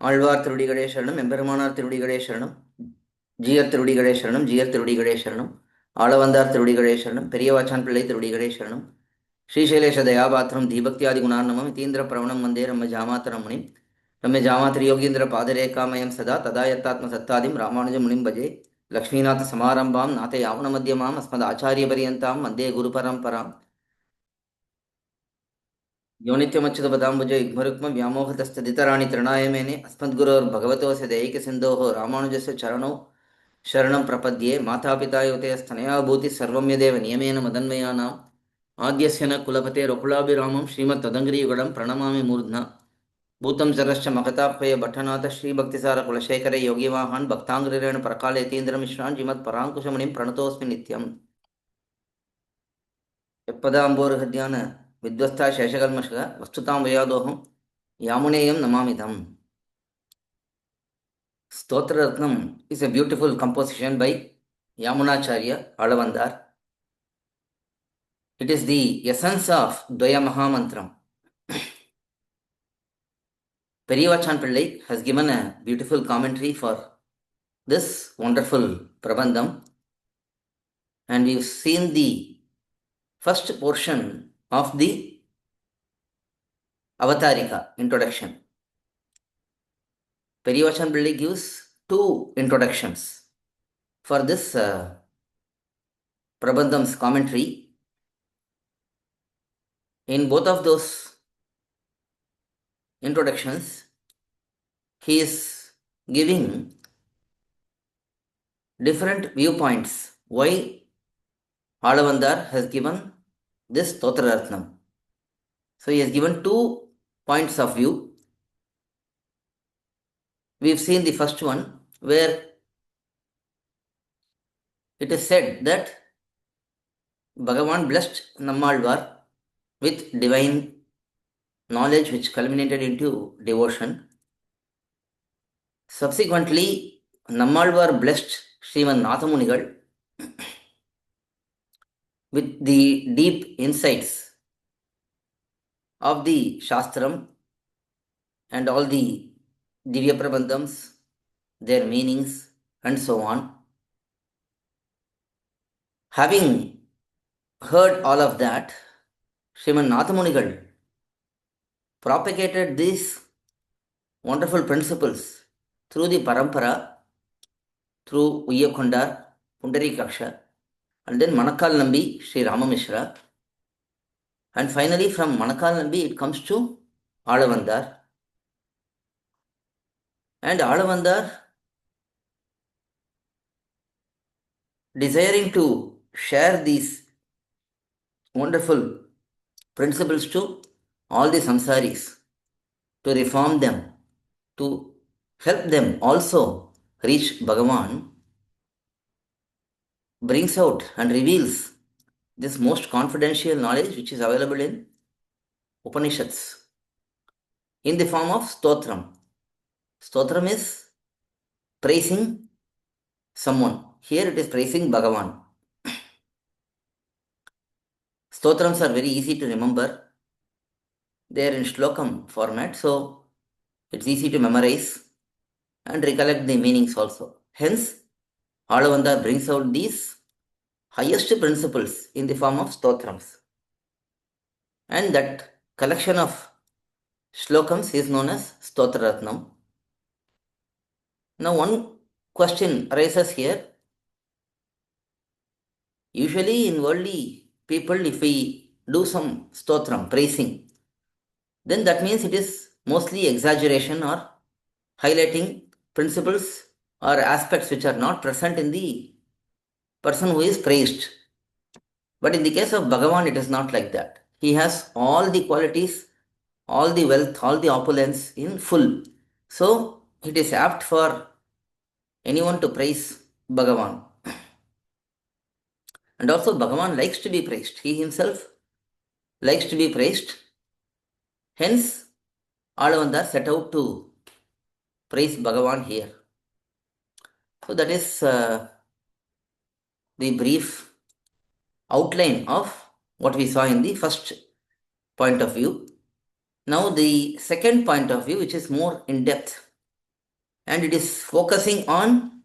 ஆழ்வார் திருடிகளே சரணம், எம்பெருமானார் திருடிகளே சரணம், ஜீயர் திருடிகளே சரணம், ஜீயர் திருடிகளே சரணம், ஆளவந்தார் திருடிகளே சரணம், பெரியவாச்சான் பிள்ளை திருடிகளே சரணம், ஸ்ரீசைலேஷ தயாபாத்திரம் தீபக்தியாதி குணார்ணமம் யதீந்திர பிரவணம் வந்தே ரம்ம ஜாமாத்தரம் முனிம் ரம்ய ஜாமாத்திரி யோகீந்திர பாதரேகாமயம் சதா ததா யத்தாத்ம சத்தாதிம் ராமானுஜ முனிம் பஜே லக்ஷ்மீநாத சமாரம்பாம் நாத யாவன மத்தியமாம் அஸ்மத் ஆச்சாரிய பரியந்தாம் வந்தே குரு பரம்பராம் यो नित्यमच्युतपदाम्बुज युग्मरुक्म व्यामोहतस्तदितराणि तृणाय मेने अस्मद्गुरोर्भगवतोऽस्य दैकसिन्धोः रामानुजस्य चरणौ शरणं प्रपद्ये मातापिता युवतयस्तनया भूतिः सर्वं यदेव नियमेन मदन्वयानाम् आद्यस्य न कुलपतेरुकुलाभिरामं श्रीमत्तदङ्घ्रियुगलं प्रणमामि मूर्ध्ना भूतं सरश्च महताह्वय भट्टनाथ श्रीभक्तिसारकुलशेखरे योगिवाहान् भक्ताङ्ग्रिरेण प्रकालयतीन्द्रमिश्रान् श्रीमत्पराङ्कुशमुनिं प्रणतोऽस्मि नित्यम् यत्पदाम्बोरुहद्यान विध्वस्ता शेषकल्मषः वस्तुतां वयादोहं यामुनेयं नमामिदम्. sthOthra is a beautiful composition by Yamunacharya Alavandar. It is the essence of Dvaya Mahamantram. Periyavachan Pillai has given a beautiful commentary for this wonderful Prabandham, and we've seen the first portion of the avathArikA introduction. Periyavachan Pillai gives two introductions for this Prabandham's commentary. In both of those introductions, he is giving different viewpoints why Alavandar has given this sthOthra. So he has given two points of view. We've seen the first one where it is said that Bhagavan blessed Nammalvar with divine knowledge which culminated into devotion. Subsequently, Nammalvar blessed Sriman Nathamunigal with the deep insights of the Shastram and all the Divya Prabandhams, their meanings, and so on. Having heard all of that, Sriman Nathamunigal propagated these wonderful principles through the parampara, through Uyyakondar, Pundarikaksha, and then Manakal Nambi, Sri Ramamishra. And finally, from Manakal Nambi, it comes to Alavandar. And Alavandar, desiring to share these wonderful principles to all the samsaris, to reform them, to help them also reach Bhagavan, brings out and reveals this most confidential knowledge which is available in Upanishads in the form of sthOthram. Sthotram is praising someone. Here it is praising Bhagavan. Sthotrams are very easy to remember. They are in shlokam format, so it's easy to memorize and recollect the meanings also. Hence, Alavandar brings out these highest principles in the form of sthotrams. And that collection of shlokams is known as sthOthra. Now, one question arises here. Usually in worldly people, if we do some sthotram, praising, then that means it is mostly exaggeration or highlighting principles or aspects which are not present in the person who is praised. But in the case of Bhagavan, it is not like that. He has all the qualities, all the wealth, all the opulence in full. So it is apt for anyone to praise Bhagavan. And also Bhagavan likes to be praised. He himself likes to be praised. Hence, Alavandar set out to praise Bhagavan here. So that is the brief outline of what we saw in the first point of view. Now the second point of view, which is more in depth, and it is focusing on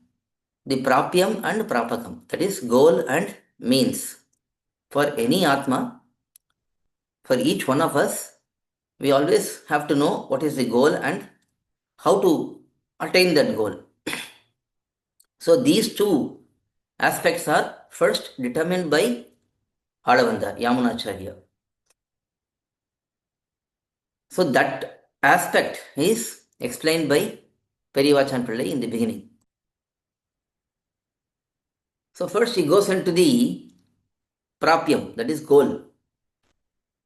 the prapyam and prapakam, that is goal and means. For any Atma, for each one of us, we always have to know what is the goal and how to attain that goal. So these two aspects are first determined by Alavanda, Yamunacharya. So that aspect is explained by Periyavachan Pillai in the beginning. So first he goes into the prapyam, that is goal.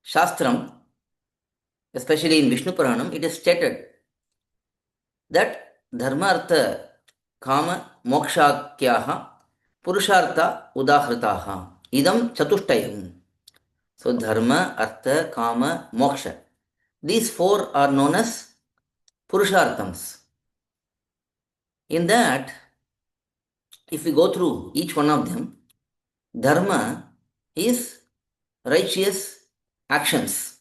Shastram, especially in Vishnu Puranam, it is stated that dharma artha kama mokshakyaha purushartha udahritaha idam chatushtayam. So dharma, artha, kama, moksha. These four are known as purusharthams. In that, if we go through each one of them, dharma is righteous actions,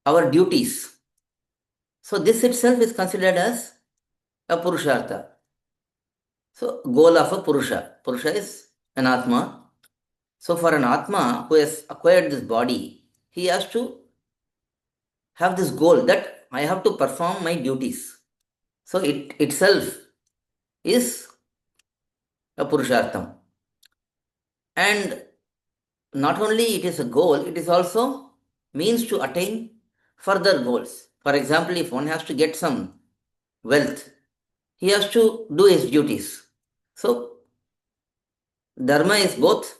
our duties. So this itself is considered as a purushartha. So goal of a purusha. Purusha is an atma. So for an atma who has acquired this body, he has to have this goal that I have to perform my duties. So it itself is a purushartham. And not only it is a goal, it is also means to attain further goals. For example, if one has to get some wealth, he has to do his duties. So dharma is both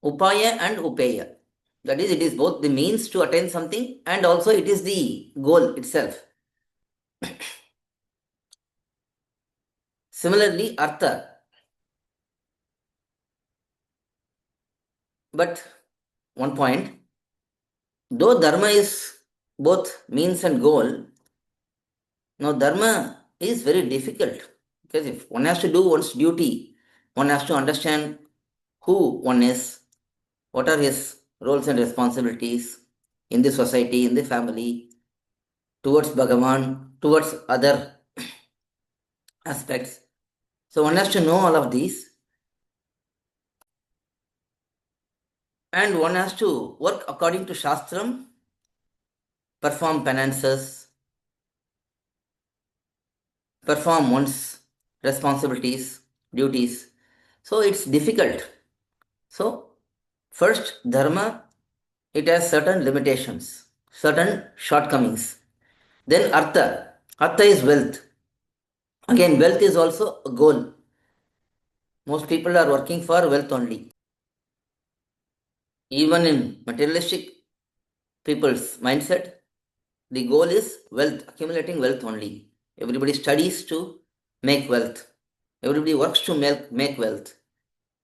upaya and upeya. That is, it is both the means to attain something and also it is the goal itself. Similarly, artha. But one point, though dharma is both means and goal, now dharma is very difficult because if one has to do one's duty, one has to understand who one is, what are his roles and responsibilities in the society, in the family, towards Bhagavan, towards other aspects. So one has to know all of these and one has to work according to Shastram, perform penances, perform one's responsibilities, duties. So it's difficult. So first, dharma, it has certain limitations, certain shortcomings. Then artha. Artha is wealth. Again, wealth is also a goal. Most people are working for wealth only. Even in materialistic people's mindset, the goal is wealth, accumulating wealth only. Everybody studies to make wealth. Everybody works to make wealth.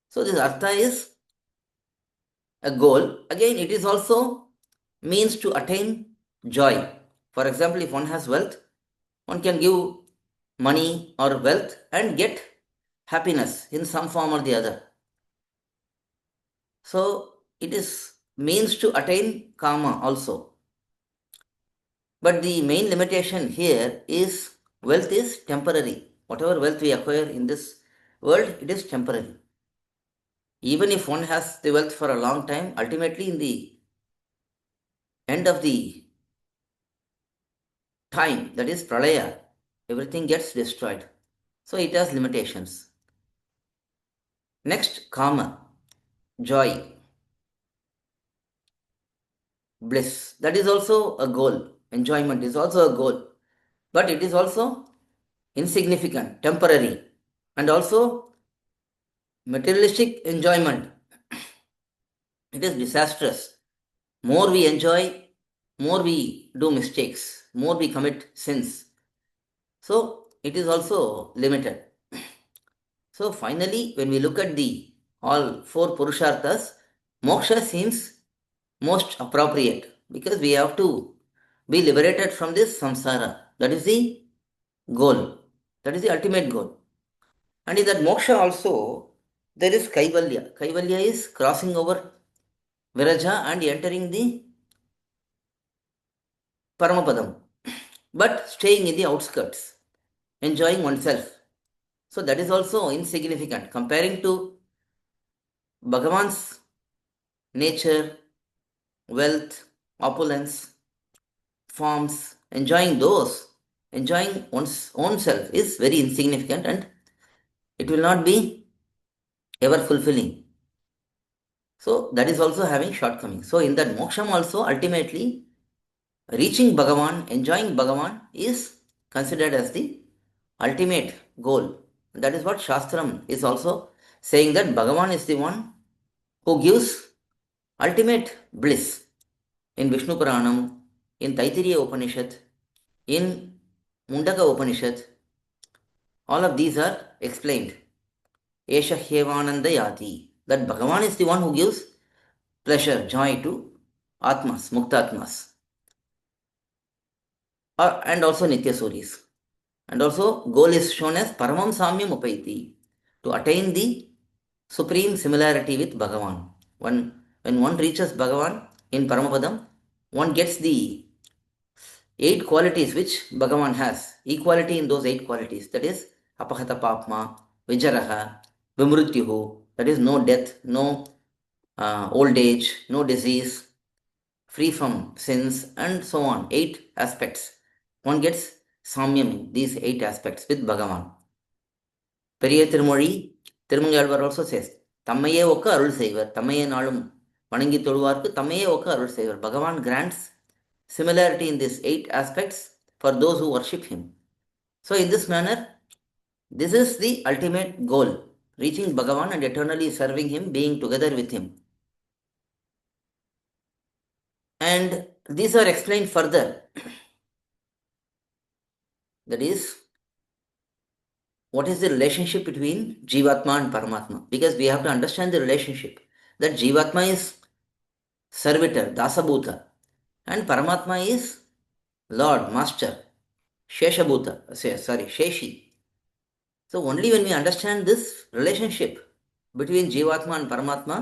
So this artha is a goal. Again, it is also means to attain joy. For example, if one has wealth, one can give money or wealth and get happiness in some form or the other. So it is means to attain karma also. But the main limitation here is wealth is temporary. Whatever wealth we acquire in this world, it is temporary. Even if one has the wealth for a long time, ultimately in the end of the time, that is pralaya, everything gets destroyed. So it has limitations. Next, karma, joy, bliss. That is also a goal. Enjoyment is also a goal. But it is also insignificant, temporary, and also materialistic enjoyment. It is disastrous. More we enjoy, more we do mistakes, more we commit sins. So it is also limited. So finally, when we look at the all four purusharthas, moksha seems most appropriate because we have to be liberated from this samsara. That is the goal. That is the ultimate goal. And in that moksha also, there is kaivalya. Kaivalya is crossing over viraja and entering the paramapadam. but staying in the outskirts, enjoying oneself. So that is also insignificant comparing to Bhagavan's nature, wealth, opulence, forms, enjoying one's own self is very insignificant and it will not be ever fulfilling. So that is also having shortcomings. So in that moksham also ultimately reaching Bhagavan, enjoying Bhagavan is considered as the ultimate goal. That is what Shastram is also saying, that Bhagavan is the one who gives ultimate bliss. In Vishnu Puranam, in Taittiriya Upanishad, in Mundaka Upanishad, all of these are explained. Esha Hevananda Yati. That Bhagavan is the one who gives pleasure, joy to Atmas, Muktatmas, and also Nitya Suris. And also, goal is shown as Paramam Samyam Upaiti, to attain the supreme similarity with Bhagavan. When one reaches Bhagavan in Paramapadam, one gets the 8 qualities which Bhagavan has, equality in those 8 qualities, that is Apahata Papma, Vijaraha, Vimrutyuhu, that is no death, no old age, no disease, free from sins, and so on. 8 aspects. One gets Samyam in these 8 aspects with Bhagavan. பெரிய திருமொழி Thirumangai Alvar also says, தம்மையே ஒக்க அருள் செய்வர், தம்மையே நாளும் வணங்கி தொழுவார்க்கு தம்மையே ஒக்க அருள் செய்வர். Bhagavan grants similarity in these 8 aspects for those who worship him. So in this manner, this is the ultimate goal, reaching Bhagavan and eternally serving him, being together with him. And these are explained further. That is, what is the relationship between Jivatma and Paramatma? Because we have to understand the relationship. That Jivatma is servitor, Dasabhuta, and Paramatma is Lord, Master, Sheshabhuta, Sheshi. So only when we understand this relationship between Jivatma and Paramatma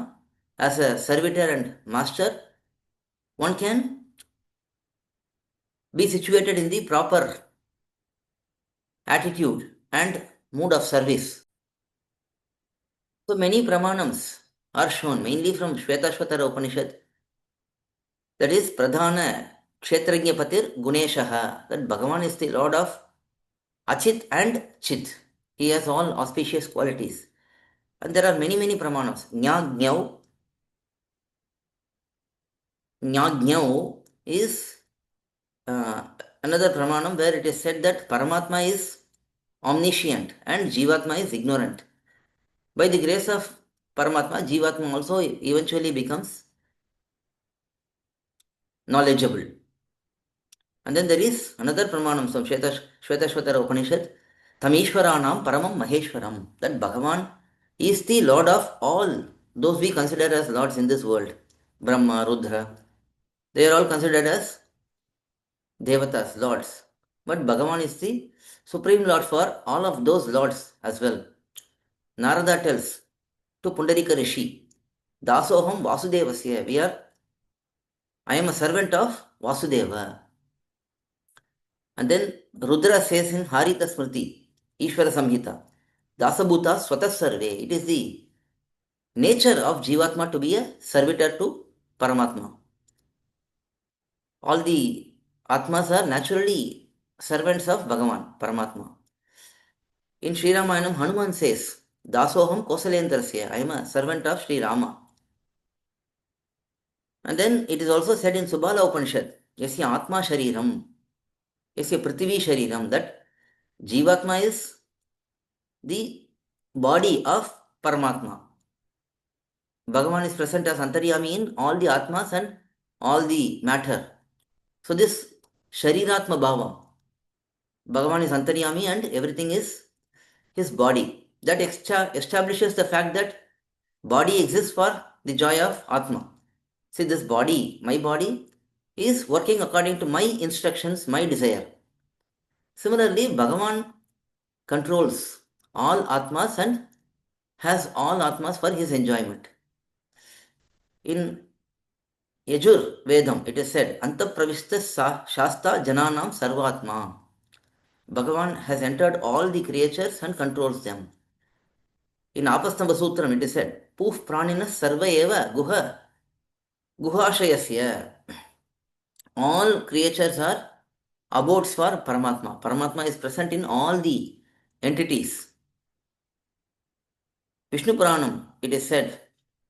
as a servitor and master, one can be situated in the proper attitude and mood of service. So many pramanams are shown, mainly from Shvetashvatara Upanishad, that is Pradhana Kshetrajna Patir Guneshaha, that Bhagavan is the Lord of Achit and Chit. He has all auspicious qualities. And there are many, many pramanams. Nyagnyau is another pramanam where it is said that Paramatma is omniscient and Jivatma is ignorant. By the grace of Paramatma, Jivatma also eventually becomes knowledgeable. And then there is another pramanam from Shvetashvatara Upanishad, Tamishwaranam Paramam Maheshwaram, that Bhagavan is the Lord of all those we consider as lords in this world. Brahma, Rudra, they are all considered as Devatas, lords. But Bhagavan is the supreme lord for all of those lords as well. Narada tells to Pundarika Rishi, Dasoham Vasudevasya, I am a servant of Vasudeva. And then Rudra says in Harita Smriti, Ishvara Samhita, Dasabhuta Swatas Sarve. It is the nature of Jivatma to be a servitor to Paramatma. All the Atmas are naturally servants of Bhagavan, Paramatma. In Sri Ramayanam, Hanuman says, Dasoham Kosalendrasya. I am a servant of Sri Rama. And then it is also said in Subala Upanishad, Yasya Atma Shariram, Yasya Prithvi Shariram, that Jivatma is the body of Paramatma. Bhagavan is present as Antaryami in all the Atmas and all the matter. So this Shariratma Bhava, Bhagavan is Antaryami and everything is his body. That establishes the fact that body exists for the joy of Atma. See, this body, my body, is working according to my instructions, my desire. Similarly, Bhagavan controls all Atmas and has all Atmas for his enjoyment. In Yajur Vedam, it is said, Antapravista Shasta Jananam Sarvatma. Bhagavan has entered all the creatures and controls them. In Apastamba Sutram, it is said, Poof Pranina Sarva Eva Guhashayasya. All creatures are abodes for Paramatma. Paramatma is present in all the entities. Vishnu Puranam, it is said,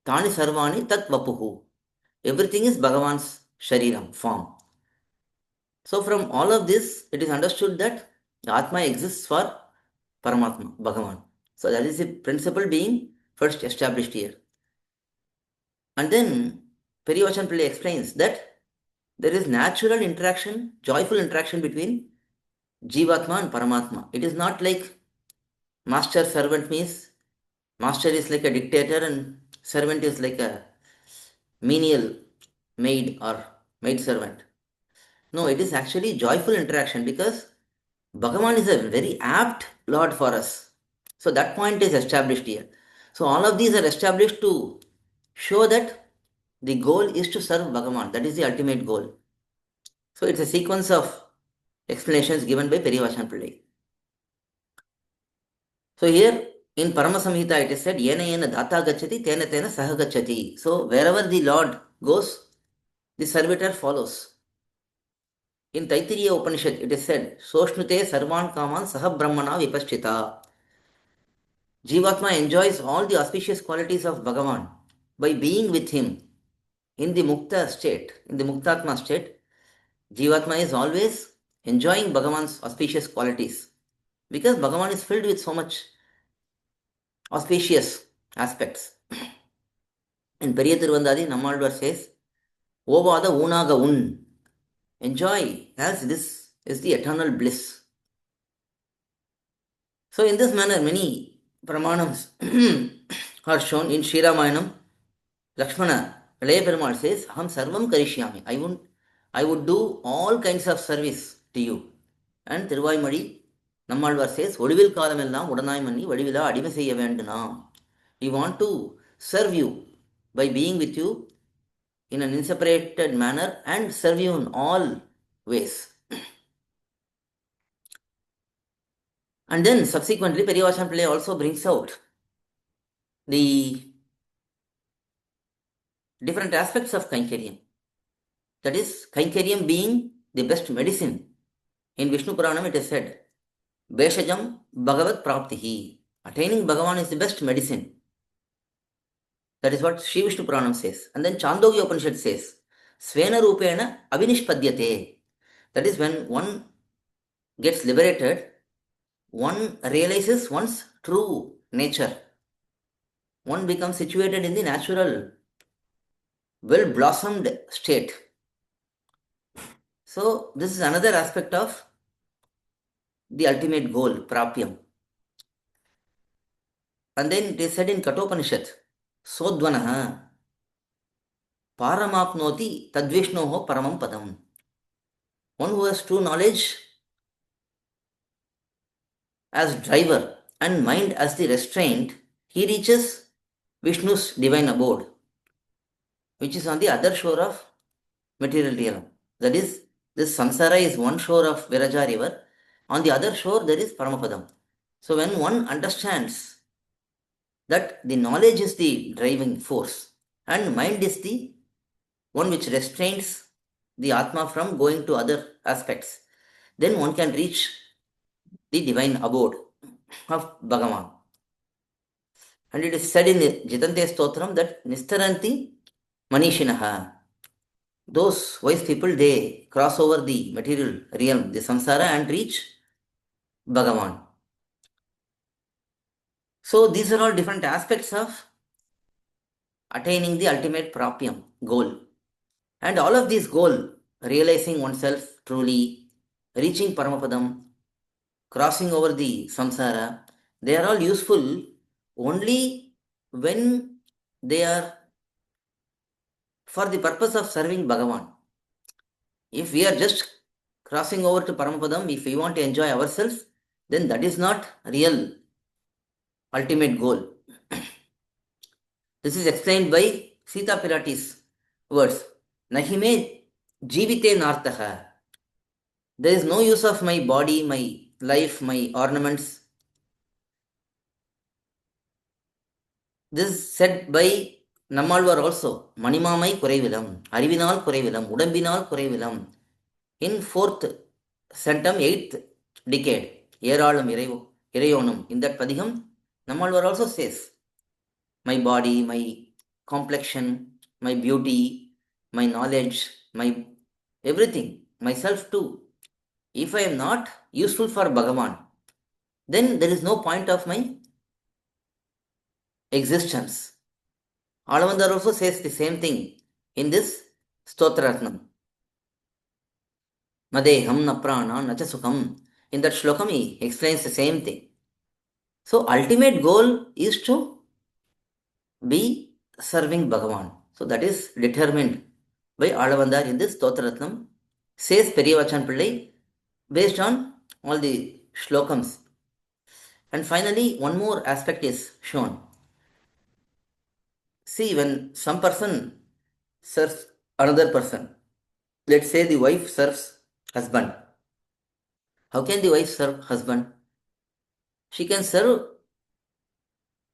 Tani Sarvani Tat Vapuhu. Everything is Bhagavan's Shariram, form. So, from all of this, it is understood that the Atma exists for Paramatma, Bhagavan. So, that is the principle being first established here. And then, Periyavachan Pillai explains that there is natural interaction, joyful interaction between Jivatma and Paramatma. It is not like master servant means master is like a dictator and servant is like a menial maid or maid servant. No, it is actually joyful interaction because Bhagavan is a very apt Lord for us. So that point is established here. So all of these are established to show that the goal is to serve Bhagavan. That is the ultimate goal. So it's a sequence of explanations given by Periyavachan Pillai. So here in Paramasamhita it is said, Yena yena dhata gacchati, tena tena saha gacchati. So wherever the Lord goes, the servitor follows. In Taittiriya Upanishad it is said, Soshnute sarvan kaman saha brahmana vipashchita. Jivatma enjoys all the auspicious qualities of Bhagavan by being with him in the Mukta state, in the Muktatma state. Jivatma is always enjoying Bhagavan's auspicious qualities because Bhagavan is filled with so much auspicious aspects. In Periya Tiruvandadi, Nammalvar says, Ovada unaga un. Enjoy as this is the eternal bliss. So in this manner, many pramanams are shown in Shri Ramayanam. Lakshmana, Ilayya Perumal says, Aham sarvam karishyami. I would do all kinds of service to you. And Thiruvaimadi, Nammalvar says, Odivil kalamellam udanai manni vadivila adime seyya vendunam. We want to serve you by being with you in an inseparated manner and serve you in all ways. And then subsequently, Periyavachan Pillai also brings out the different aspects of Kainkariam. That is, Kainkariam being the best medicine. In Vishnu Puranam it is said, Beshajam Bhagavat Praptihi. Attaining Bhagavan is the best medicine. That is what Sri Vishnu Puranam says. And then Chandogya Upanishad says, Svena Rupena Avinishpadyate. That is when one gets liberated, one realizes one's true nature. One becomes situated in the natural, well-blossomed state. So, this is another aspect of the ultimate goal, Prapyam. And then it is said in Kathopanishad, Sodvanaha Paramapnoti Tadvishnoho Paramam Padam. One who has true knowledge as driver and mind as the restraint, he reaches Vishnu's divine abode, which is on the other shore of material realm. That is, this samsara is one shore of Viraja river. On the other shore, there is Paramapadam. So when one understands that the knowledge is the driving force and mind is the one which restrains the Atma from going to other aspects, then one can reach the divine abode of Bhagavan. And it is said in Jitante Stotram that Nistaranti Manishinaha. Those wise people, they cross over the material realm, the samsara, and reach Bhagavan. So these are all different aspects of attaining the ultimate prapyam, goal. And all of these goal, realizing oneself truly, reaching Paramapadam, crossing over the samsara, they are all useful only when they are for the purpose of serving Bhagavan. If we are just crossing over to Paramapadam, if we want to enjoy ourselves, then that is not real ultimate goal. This is explained by Sita Pirati's words. Nahi me jivite nartaha. There is no use of my body, my life, my ornaments. This is said by Nammalvar also. Manimamai Kurevilam, Arivinal Kurevilam, Udambinal Kurevilam. In 4th centum, 8th decade, Yeralam Irayonum. In that Padiham, Nammalvar also says, my body, my complexion, my beauty, my knowledge, my everything, myself too. If I am not useful for Bhagavan, then there is no point of my existence. Alavandar also says the same thing in this Stotratnam. Madeham na prana na cha sukham. In that shlokam he explains the same thing. So ultimate goal is to be serving Bhagavan. So that is determined by Alavandar in this Stotratnam, says Periyavachan Pillai, based on all the shlokams. And finally, one more aspect is shown. See, when some person serves another person, let's say the wife serves husband. How can the wife serve husband? She can serve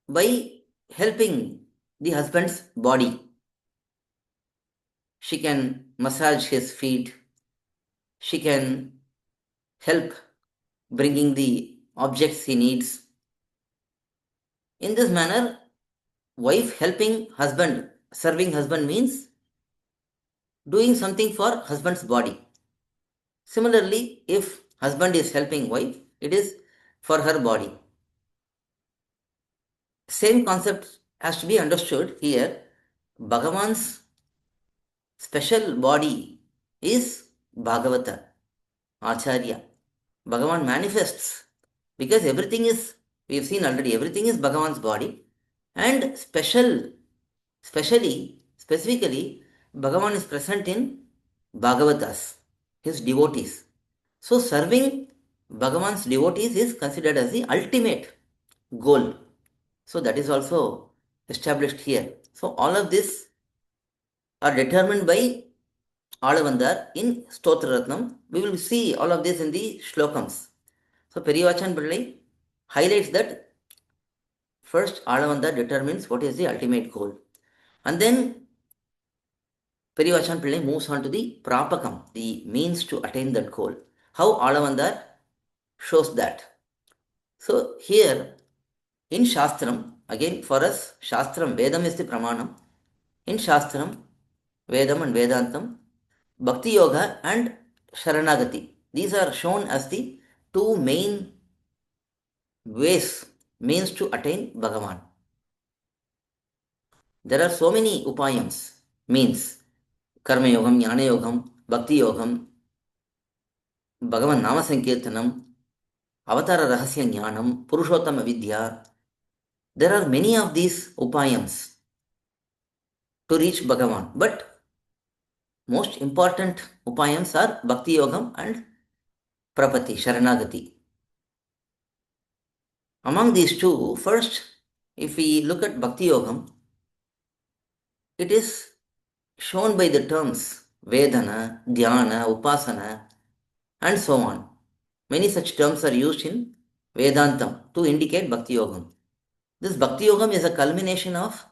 by helping the husband's body. She can massage his feet. She can help bringing the objects he needs. In this manner, wife helping husband, serving husband means doing something for husband's body. Similarly, if husband is helping wife, it is for her body. Same concept has to be understood here. Bhagavan's special body is Bhagavata, Acharya. Bhagavan manifests because everything is, we have seen already, everything is Bhagavan's body, and specifically, Bhagavan is present in Bhagavatas, his devotees. So serving Bhagavan's devotees is considered as the ultimate goal. So that is also established here. So all of this are determined by Alavandar in Stotraratnam. We will see all of this in the shlokams. So Periyavachan Pillai highlights that first Alavandar determines what is the ultimate goal. And then Periyavachan Pillai moves on to the Prapakam, the means to attain that goal. How Alavandar shows that. So here in Shastram, again for us, Shastram, Vedam is the Pramanam. In Shastram, Vedam and Vedantam, Bhakti Yoga and Sharanagati. These are shown as the two main ways, means to attain Bhagavan. There are so many upayams, means Karma Yogam, Jnana Yogam, Bhakti Yogam, Bhagavan Nama Sankirtanam, Avatara Rahasya Jnanam, Purushottama Vidya. There are many of these upayams to reach Bhagavan, but most important upayams are Bhakti Yogam and Prapati, Sharanagati. Among these two, first, if we look at Bhakti Yogam, it is shown by the terms Vedana, Dhyana, Upasana, and so on. Many such terms are used in Vedantam to indicate Bhakti Yogam. This Bhakti Yogam is a culmination of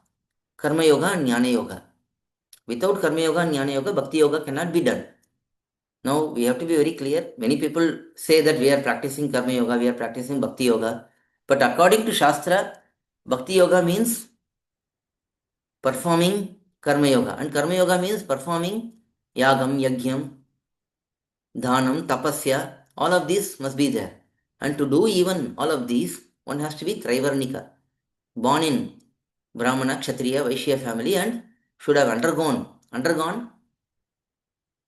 Karma Yoga and Jnana Yoga. Without Karma Yoga and Jnana Yoga, Bhakti Yoga cannot be done. Now, we have to be very clear. Many people say that we are practicing Karma Yoga, we are practicing Bhakti Yoga. But according to Shastra, Bhakti Yoga means performing Karma Yoga. And Karma Yoga means performing Yagam, Yagyam, Dhanam, Tapasya. All of these must be there. And to do even all of these, one has to be Traivarnika, born in Brahmana, Kshatriya, Vaishya family, and should have undergone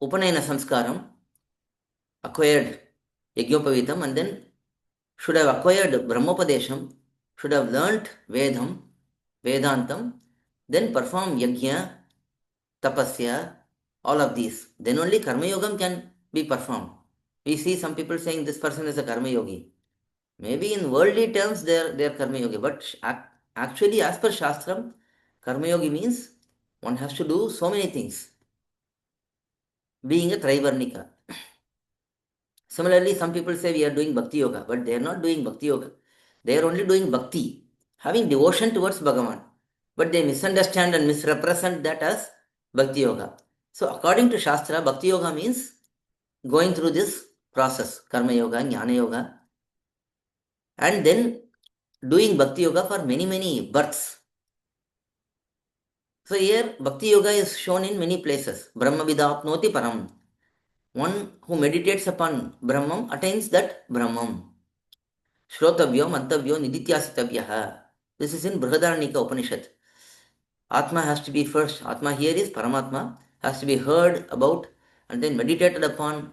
Upanayana Samskaram, acquired Yajnapavitam, and then should have acquired Brahmopadesham, should have learnt Vedam, Vedantam, then perform Yajna, Tapasya, all of these. Then only Karma Yogam can be performed. We see some people saying this person is a Karma Yogi. Maybe in worldly terms they are Karma Yogi, but actually as per Shastram, Karma Yogi means one has to do so many things. being a Trivarnika. Similarly, some people say we are doing Bhakti Yoga, but they are not doing Bhakti Yoga. They are only doing Bhakti, having devotion towards Bhagavan. But they misunderstand and misrepresent that as Bhakti Yoga. So, according to Shastra, Bhakti Yoga means going through this process, Karma Yoga, Jnana Yoga, and then doing Bhakti Yoga for many, many births. So, here Bhakti Yoga is shown in many places. Brahma Vidapnoti Param. One who meditates upon Brahman attains that Brahman. Shrotavyo, Mantavyo, Nidityasitavyaha. This is in Brihadaranyaka Upanishad. Atma has to be first. Atma here is Paramatma, has to be heard about and then meditated upon,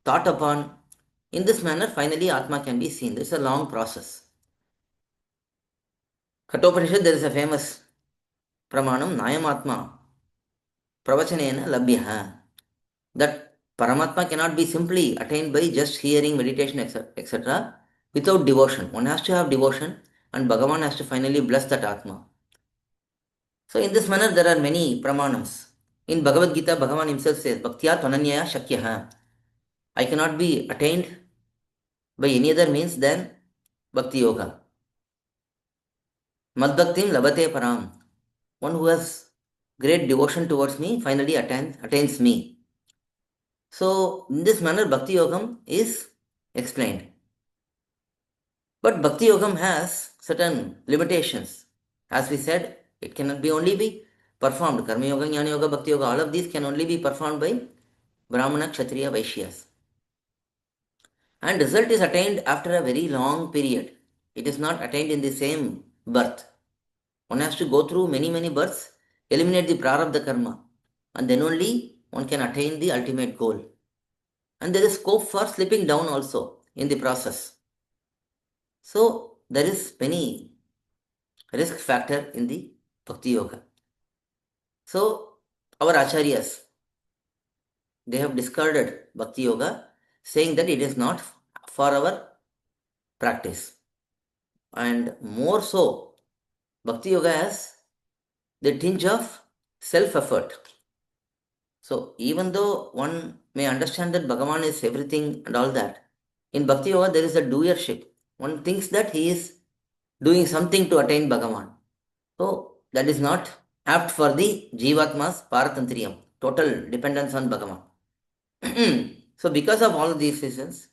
thought upon. In this manner, finally, Atma can be seen. This is a long process. Kathopanishad, there is a famous pramanam, Nayamatma, Pravachanena Labhyaha. That Paramatma cannot be simply attained by just hearing, meditation, etc. without devotion. One has to have devotion and Bhagavan has to finally bless that Atma. So in this manner, there are many pramanams. In Bhagavad Gita, Bhagavan himself says, Bhaktya Tvananyaya Shakyaha. I cannot be attained by any other means than Bhakti Yoga. Madbhaktim Labate Param. One who has great devotion towards me finally attains me. So in this manner, Bhakti Yogam is explained. But Bhakti Yogam has certain limitations. As we said, it cannot be only be performed. Karma Yoga, Jnana Yoga, Bhakti Yoga, all of these can only be performed by Brahmana, Kshatriya, Vaishyas. And result is attained after a very long period. It is not attained in the same birth. One has to go through many, many births, eliminate the prarabdha karma, and then only one can attain the ultimate goal. And there is scope for slipping down also in the process. So there is many risk factor in the Bhakti Yoga. So our acharyas, they have discarded Bhakti Yoga, saying that it is not for our practice. And more so, Bhakti Yoga has the tinge of self-effort. So even though one may understand that Bhagavan is everything and all that, in Bhakti Yoga there is a doership. One thinks that he is doing something to attain Bhagavan. So that is not apt for the Jivatma's Paratantriyam, total dependence on Bhagavan. So because of all of these reasons,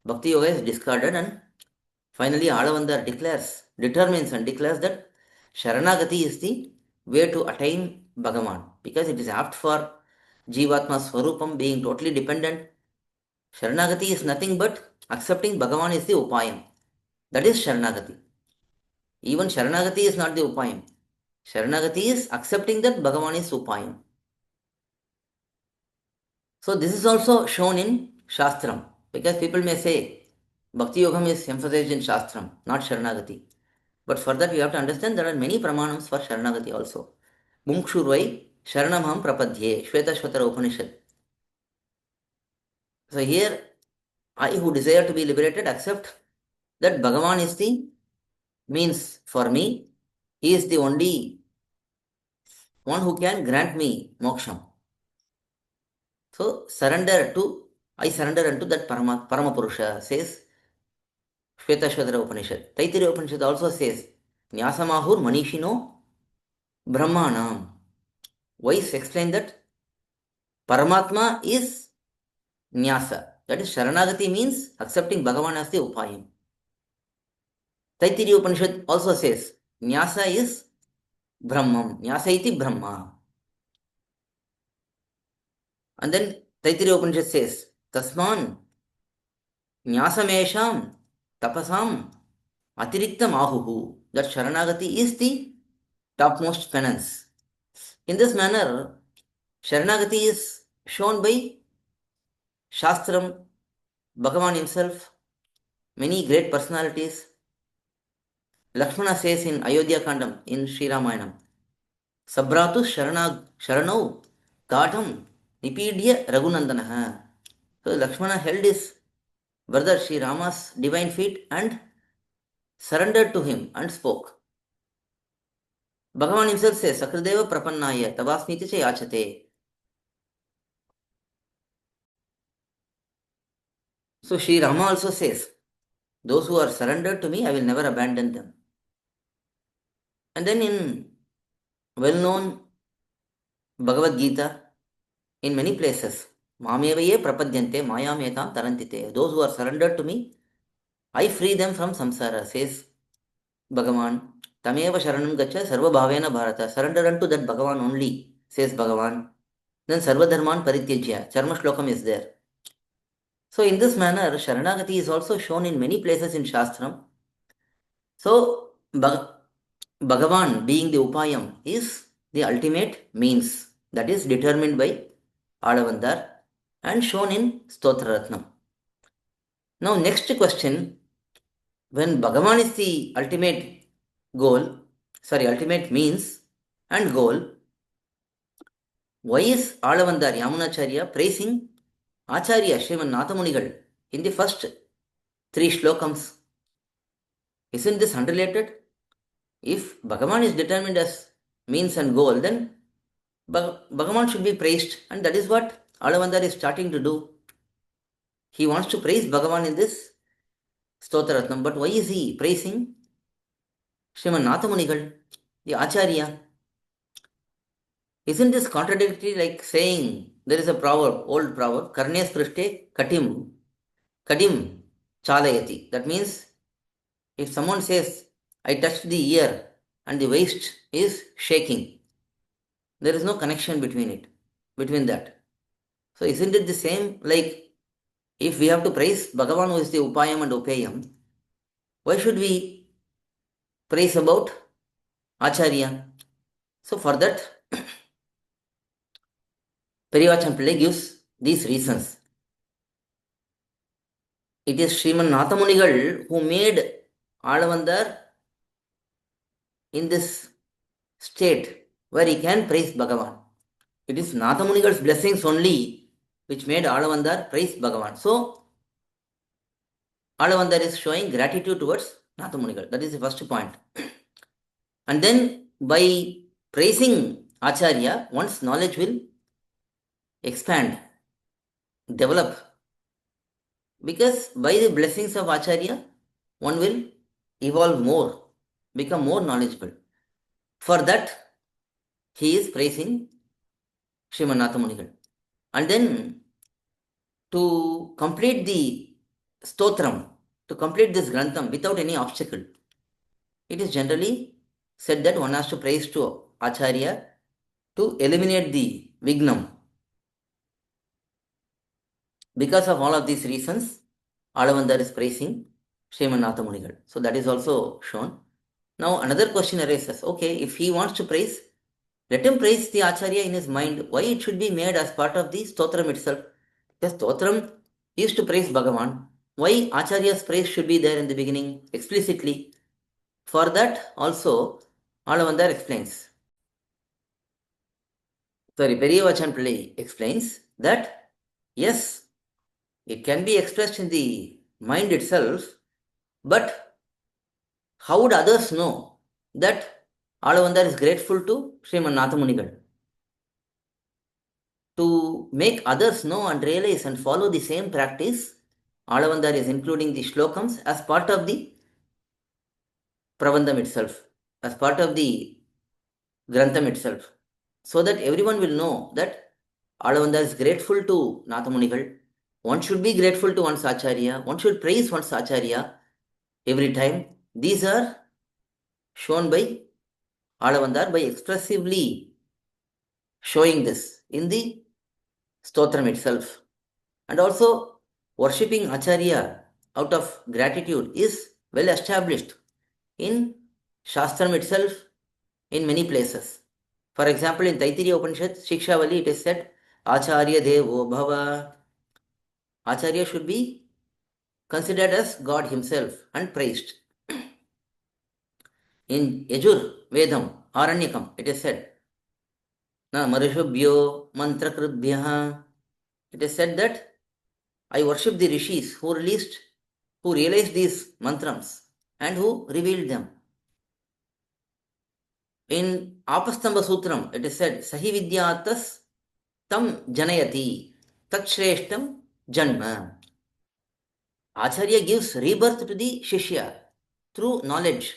Bhakti Yoga is discarded and finally Alavandar determines and declares that Sharanagati is the way to attain Bhagavan because it is apt for Jivatma Swarupam being totally dependent. Sharanagati is nothing but accepting Bhagavan is the Upayam. That is Sharanagati. Even Sharanagati is not the Upayam. Sharanagati is accepting that Bhagavan is Upayam. So this is also shown in Shastram because people may say Bhakti Yogam is emphasized in Shastram, not Sharanagati. But for that we have to understand there are many pramanams for Sharanagati also. Mumkshurvai Sharanamham Prapadhye, sthOthAthra Upanishad. So here, I who desire to be liberated accept that Bhagavan is the means for me. He is the only one who can grant me moksham. So I surrender unto that Paramapurusha, says sthOthAthra Upanishad. Taittiriya Upanishad also says, Nyasamahur Manishino Brahmanam. Wise explain that Paramatma is Nyasa. That is Sharanagati means accepting Bhagavan as the Upayam. Taittiriya Upanishad also says, Nyasa is Brahmam. Nyasa iti Brahma. And then Taittiriya Upanishad says, Tasman Nyasamesham Tapasam Atiriktam Ahuhu. That Sharanagati is the topmost penance. In this manner, Sharanagati is shown by Shastram, Bhagavan himself, many great personalities. Lakshmana says in Ayodhya Kandam in Sri Ramayanam, Sabratu Sharanau Gatam Nipidya Raghunandanaha. So Lakshmana held his brother Sri Rama's divine feet and surrendered to him and spoke. Bhagavan himself says, Sakrideva Prapannaya Tavasmiti Cha Yachate. So Sri Rama also says, those who are surrendered to me, I will never abandon them. And then in well-known Bhagavad Gita, in many places, Mamevaye prapadyante mayametam tarantite. Those who are surrendered to me, I free them from samsara, says Bhagavan. Tameva sharanam gacha sarva bhavena bharata. Surrender unto that Bhagavan only, says Bhagavan. Then sarva dharman parityajya. Charma shlokam is there. So in this manner, Sharanagati is also shown in many places in Shastram. So Bhagavan being the Upayam is the ultimate means that is determined by Alavandar and shown in Stotra Rathnam. Now next question, when Bhagavan is the ultimate means and goal, why is Alavandar Yamunacharya praising Acharya Sriman Nathamunigal in the first three shlokams? Isn't this unrelated? If Bhagavan is determined as means and goal, then Bhagavan should be praised, and that is what Alavandar is starting to do. He wants to praise Bhagavan in this Stotaratnam, but why is he praising Sriman Nathamunigal, the Acharya? Isn't this contradictory, like saying there is a proverb, old proverb, Karne Sprishte Kadim Chalayati? That means if someone says, I touched the ear and the waist is shaking, there is no connection between that. So isn't it the same, like if we have to praise Bhagavan who is the Upayam and Upayam, why should we praise about Acharya? So for that, Periyavachan Pillai gives these reasons. It is Sriman Nathamunigal who made Alavandar in this state where he can praise Bhagavan. It is Nathamunigal's blessings only which made Alavandar praise Bhagavan. So Alavandar is showing gratitude towards Nathamunigal. That is the first point. And then by praising Acharya, one's knowledge will expand, develop. Because by the blessings of Acharya, one will evolve more, become more knowledgeable. For that, he is praising Sriman Nathamunigal. And then to complete the stotram, to complete this grantham without any obstacle, it is generally said that one has to praise to Acharya to eliminate the vignam. Because of all of these reasons, Alavandar is praising Sriman Nathamunigal. So that is also shown. Now another question arises. Okay, if he wants to praise, let him praise the Acharya in his mind. Why it should be made as part of the stotram itself? Because stotram is to praise Bhagavan. Why Acharya's praise should be there in the beginning explicitly? For that also Alavandar explains. Sorry, Periyavachan Pillai explains that yes, it can be expressed in the mind itself, but how would others know that Alavandar is grateful to Sriman Nathamunigal? To make others know and realize and follow the same practice, Alavandar is including the shlokams as part of the Prabandham itself, as part of the Grantham itself, so that everyone will know that Alavandar is grateful to Nathamunigal. One should be grateful to one's Acharya, one should praise one's Acharya every time. These are shown by Alavandar by expressively showing this in the stotram itself. And also, worshipping Acharya out of gratitude is well established in Shastram itself in many places. For example, in Taittiriya Upanishad, Shikshavali, it is said, Acharya Devo Bhava. Acharya should be considered as God himself and praised. In Yajur Vedam, Aranyakam, it is said, Na Marishubhyo Mantrakribhyaha. It is said that I worship the rishis who realized these mantrams and who revealed them. In Apastamba Sutram, it is said, Sahi Vidyatas Tam Janayati Tat Shreshtam Janma. Acharya gives rebirth to the Shishya through knowledge.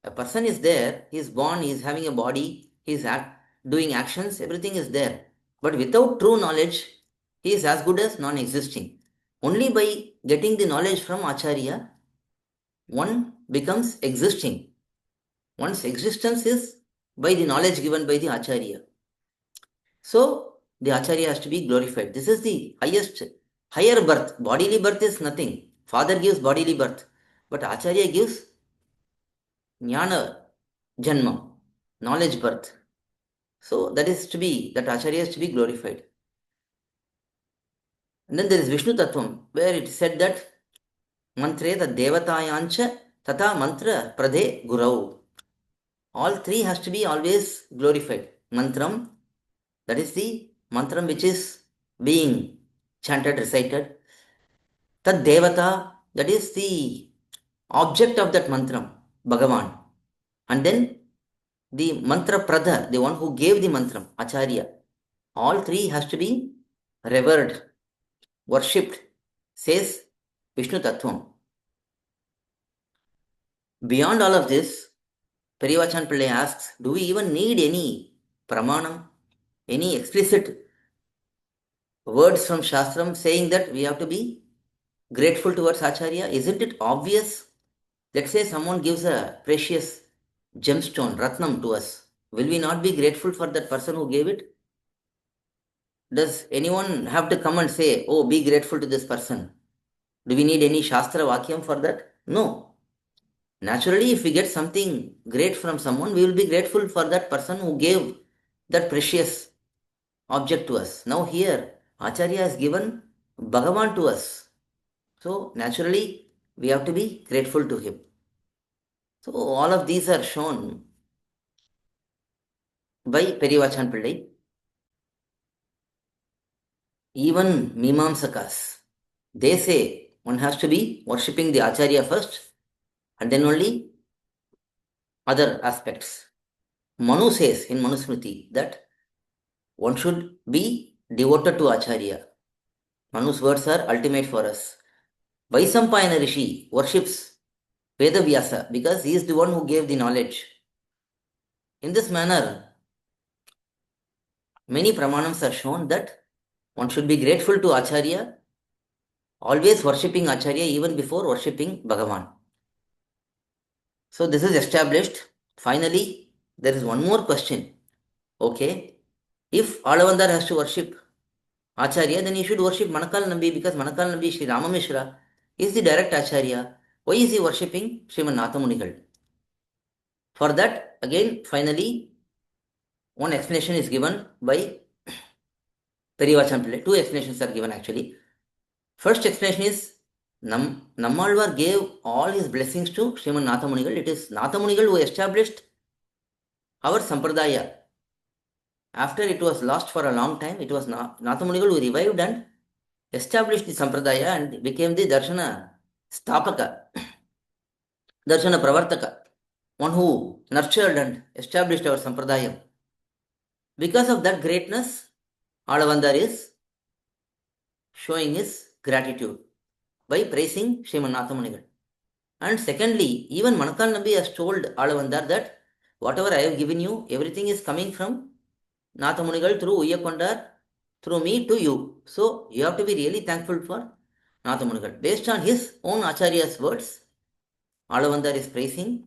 A person is there, he is born, he is having a body, he is doing actions, everything is there. But without true knowledge, he is as good as non existing. Only by getting the knowledge from Acharya, one becomes existing. One's existence is by the knowledge given by the Acharya. So, the Acharya has to be glorified. This is the highest, higher birth. Bodily birth is nothing. Father gives bodily birth, but Acharya gives jnana janma, knowledge birth. So, that Acharya is to be glorified. And then there is Vishnu Tattvam, where it is said that mantre the devatayancha tata mantra pradhe gurau. All three has to be always glorified. Mantram, that is the mantram which is being chanted, recited. Tad devata, that is the object of that mantram, Bhagavan. And then the mantra pradha, the one who gave the mantram, Acharya. All three has to be revered, worshipped, says Vishnu Tattvam. Beyond all of this, Periyavachan Pillai asks, do we even need any pramanam, any explicit words from Shastram saying that we have to be grateful towards Acharya? Isn't it obvious? Let's say someone gives a precious gemstone, rathnam, to us. Will we not be grateful for that person who gave it? Does anyone have to come and say, oh, be grateful to this person? Do we need any Shastra Vakyam for that? No. Naturally, if we get something great from someone, we will be grateful for that person who gave that precious object to us. Now, here, Acharya has given Bhagavan to us. So, naturally, we have to be grateful to him. So, all of these are shown by Periyavachan Pillai. Even Mimamsakas, they say one has to be worshipping the Acharya first and then only other aspects. Manu says in Manusmriti that one should be devoted to Acharya. Manu's words are ultimate for us. Vaisampayana Rishi worships Vedavyasa because he is the one who gave the knowledge. In this manner, many pramanams are shown that one should be grateful to Acharya, always worshipping Acharya even before worshipping Bhagavan. So this is established. Finally, there is one more question. Okay, if Alavandar has to worship Acharya, then he should worship Manakal Nambi because Manakal Nambi, Sri Ramamishra, is the direct Acharya. Why is he worshipping Sriman Nathamunigal? For that, again, finally, one explanation is given by Periyavachan Pillai. Two explanations are given actually. First explanation is Nammalvar gave all his blessings to Sriman Nathamunigal. It is Nathamunigal who established our Sampradaya. After it was lost for a long time, it was Nathamunigal who revived and established the Sampradaya and became the Darshana Stapaka, Darshana Pravartaka, one who nurtured and established our Sampradayam. Because of that greatness, Alavandar is showing his gratitude by praising Sriman Nathamunigal. And secondly, even Manakal Nabi has told Alavandar that whatever I have given you, everything is coming from Nathamunigal through Uyyakondar, through me to you. So you have to be really thankful for Nathamunigal. Based on his own Acharya's words, Alavandar is praising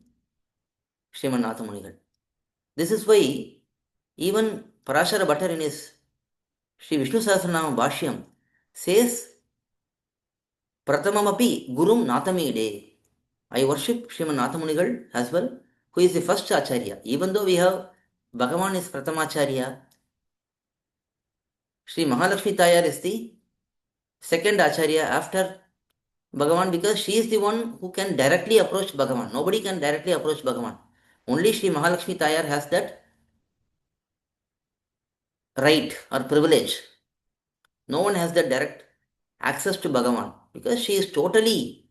Sriman Nathamunigal. This is why even Parashara Bhattar in his Sri Vishnu Sahasranama Bhashyam says, Pratamamapi Gurum Nathamide. I worship Sriman Nathamunigal as well, who is the first Acharya. Even though we have Bhagavan is Pratamacharya, Sri Mahalakshmi Tayar is the second Acharya after Bhagavan because she is the one who can directly approach Bhagavan. Nobody can directly approach Bhagavan. Only Sri Mahalakshmi Tayar has that right or privilege. No one has the direct access to Bhagavan because she is totally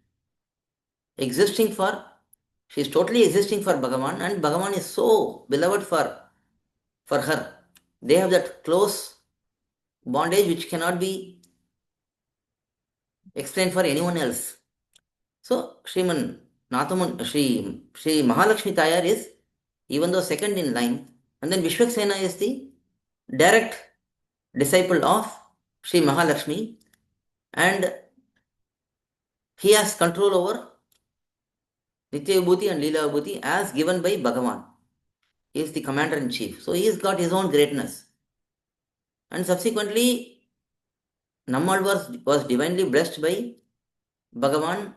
existing for Bhagavan and Bhagavan is so beloved for her. They have that close bondage which cannot be explain for anyone else. So Sriman Nathamun, Sri Mahalakshmi Tayar is even though second in line, and then Vishwaksena is the direct disciple of Sri Mahalakshmi, and he has control over Nitya Vibhuti and Leela Vibhuti as given by Bhagavan. He is the commander in chief. So he has got his own greatness. And subsequently, Nammal was divinely blessed by Bhagavan,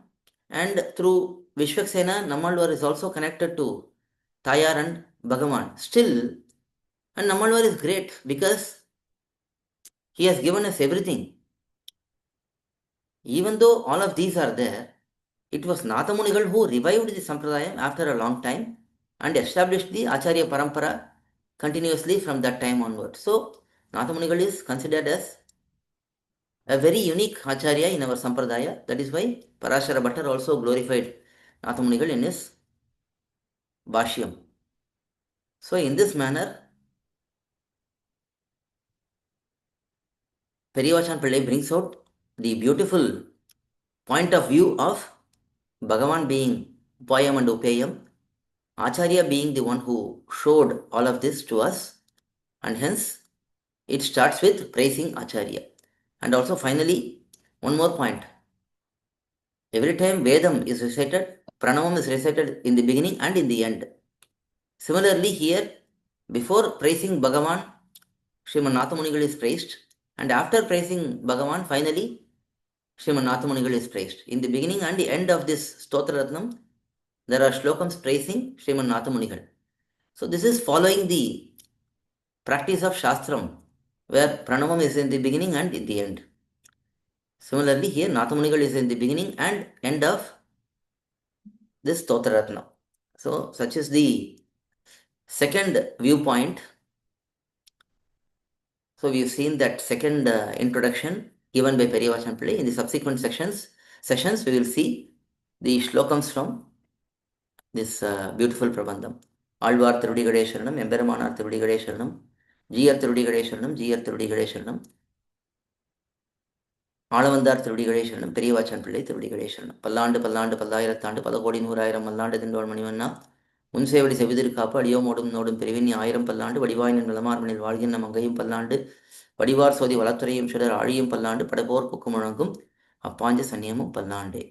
and through Vishwaksena, Nammalwar is also connected to Tayar and Bhagavan. Still, and Nammalwar is great because he has given us everything. Even though all of these are there, it was Nathamunigal who revived the Sampradayam after a long time and established the Acharya Parampara continuously from that time onward. So, Nathamunigal is considered as a very unique Acharya in our Sampradaya. That is why Parashara Bhattar also glorified Nathamunigal in his Bhashyam. So, in this manner, Periyavachan Pillai brings out the beautiful point of view of Bhagavan being Upayam and Upayam, Acharya being the one who showed all of this to us, and hence it starts with praising Acharya. And also, finally, one more point. Every time Vedam is recited, Pranavam is recited in the beginning and in the end. Similarly, here, before praising Bhagavan, Sriman Nathamunigal is praised, and after praising Bhagavan, finally, Sriman Nathamunigal is praised. In the beginning and the end of this Stotra Rathnam, there are slokams praising Sriman Nathamunigal. So, this is following the practice of Shastram, where Pranavam is in the beginning and in the end. Similarly, here Nathamunigal is in the beginning and end of this Stotra. So, such is the second viewpoint. So, we've seen that second introduction given by Periyavachan Pillai. In the subsequent sessions, we will see the shlokams from this beautiful Prabandham. Alvar Tirudikade Sharanam, Emberamanar Tirudikade Sharanam, Jiyar Tirudikade Sharanam, Jiyar Tirudikade Sharanam, Alavandar திருவடிகளே சரணம் பெரியவாச்சான் பிள்ளை திருவடிகளே சரணம் பல்லாண்டு பல்லாண்டு பல்லாயிரத்தாண்டு பல கோடி நூறாயிரம் மல்லாண்டு திண்டோள் மணிவண்ணா முன்சேவடி செவிதிருக்காப்பு அடியோமோடும் நோடும் பிரிவின் ஆயிரம் பல்லாண்டு வடிவாயின் நிலமார்மனில் வாழ்கின்ற மங்கையும் பல்லாண்டு வடிவார் சோதி வளத்துறையும் சுடர் ஆழியும் பல்லாண்டு படபோர் புக்கு முழங்கும் அப்பாஞ்ச சன்னியமும் பல்லாண்டே.